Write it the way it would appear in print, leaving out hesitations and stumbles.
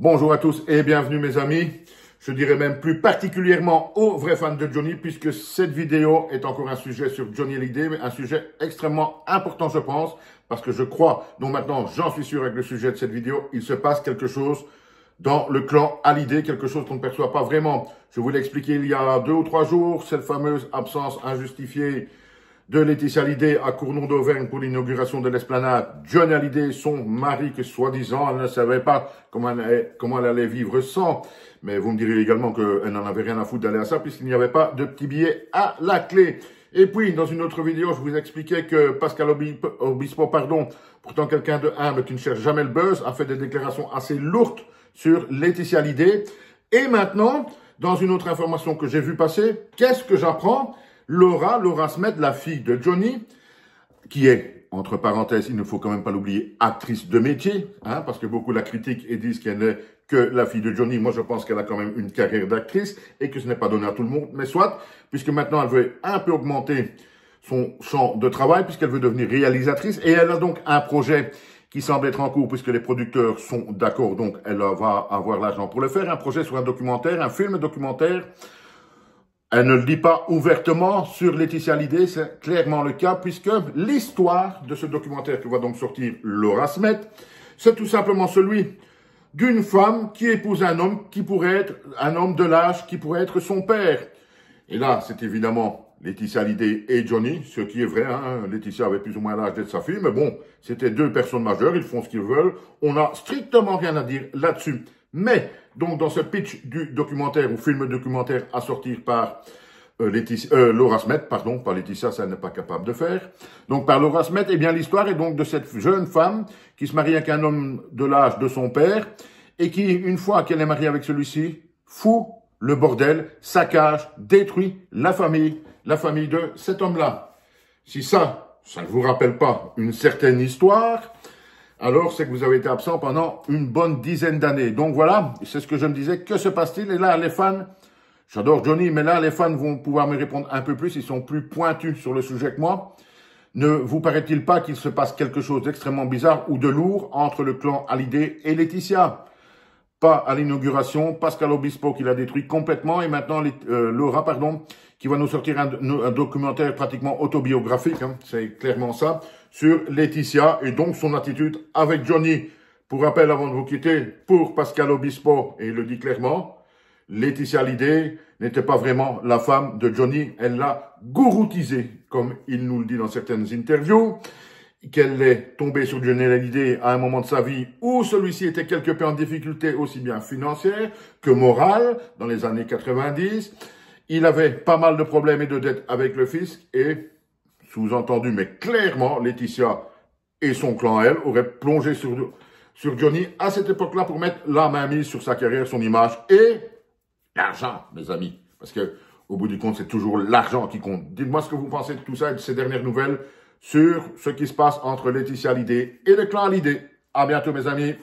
Bonjour à tous et bienvenue mes amis. Je dirais même plus particulièrement aux vrais fans de Johnny puisque cette vidéo est encore un sujet sur Johnny Hallyday, mais un sujet extrêmement important je pense parce que je crois, donc maintenant j'en suis sûr avec le sujet de cette vidéo, il se passe quelque chose dans le clan Hallyday, quelque chose qu'on ne perçoit pas vraiment. Je vous l'ai expliqué il y a 2 ou 3 jours, cette fameuse absence injustifiée de Laetitia Hallyday à Cournon d'Auvergne pour l'inauguration de l'esplanade. Johnny Hallyday, son mari, que soi-disant, elle ne savait pas comment elle allait vivre sans. Mais vous me direz également qu'elle n'en avait rien à foutre d'aller à ça, puisqu'il n'y avait pas de petit billet à la clé. Et puis, dans une autre vidéo, je vous expliquais que Pascal Obispo, pourtant quelqu'un de humble qui ne cherche jamais le buzz, a fait des déclarations assez lourdes sur Laetitia Hallyday. Et maintenant, dans une autre information que j'ai vue passer, qu'est-ce que j'apprends ? Laura Smet, la fille de Johnny, qui est, entre parenthèses, il ne faut quand même pas l'oublier, actrice de métier, parce que beaucoup la critiquent et disent qu'elle n'est que la fille de Johnny. Moi, je pense qu'elle a quand même une carrière d'actrice et que ce n'est pas donné à tout le monde. Mais soit, puisque maintenant, elle veut un peu augmenter son champ de travail, puisqu'elle veut devenir réalisatrice. Et elle a donc un projet qui semble être en cours, puisque les producteurs sont d'accord, donc elle va avoir l'argent pour le faire. Un projet sur un documentaire, un film documentaire. Elle ne le dit pas ouvertement sur Laetitia Hallyday, c'est clairement le cas, puisque l'histoire de ce documentaire que va donc sortir Laura Smet, c'est tout simplement celui d'une femme qui épouse un homme qui pourrait être un homme de l'âge, qui pourrait être son père. Et là, c'est évidemment Laetitia Hallyday et Johnny, ce qui est vrai, Laetitia avait plus ou moins l'âge d'être sa fille, mais bon, c'était 2 personnes majeures, ils font ce qu'ils veulent, on n'a strictement rien à dire là-dessus. Mais, donc, dans ce pitch du documentaire ou film documentaire à sortir par Laura Smet, pardon, pas Laetitia, ça elle n'est pas capable de faire. Donc, par Laura Smet, eh bien, l'histoire est donc de cette jeune femme qui se marie avec un homme de l'âge de son père et qui, une fois qu'elle est mariée avec celui-ci, fout le bordel, saccage, détruit la famille de cet homme-là. Si ça ne vous rappelle pas une certaine histoire, alors c'est que vous avez été absent pendant une bonne dizaine d'années. Donc voilà, c'est ce que je me disais. Que se passe-t-il? Et là, les fans, j'adore Johnny, mais là, les fans vont pouvoir me répondre un peu plus. Ils sont plus pointus sur le sujet que moi. Ne vous paraît-il pas qu'il se passe quelque chose d'extrêmement bizarre ou de lourd entre le clan Hallyday et Laetitia? Pas à l'inauguration, Pascal Obispo qui l'a détruit complètement et maintenant Laura, qui va nous sortir un documentaire pratiquement autobiographique, c'est clairement ça, sur Laetitia et donc son attitude avec Johnny. Pour rappel, avant de vous quitter, pour Pascal Obispo, et il le dit clairement, Laetitia Hallyday n'était pas vraiment la femme de Johnny, elle l'a gouroutisé, comme il nous le dit dans certaines interviews, qu'elle est tombée sur Johnny Hallyday à un moment de sa vie où celui-ci était quelque peu en difficulté aussi bien financière que morale, dans les années 90. Il avait pas mal de problèmes et de dettes avec le fisc et, sous-entendu, mais clairement, Laetitia et son clan, elle, auraient plongé sur Johnny à cette époque-là pour mettre la main mise sur sa carrière, son image et l'argent, mes amis. Parce que, au bout du compte, c'est toujours l'argent qui compte. Dites-moi ce que vous pensez de tout ça et de ces dernières nouvelles sur ce qui se passe entre Laetitia Hallyday et le clan Hallyday. À bientôt, mes amis.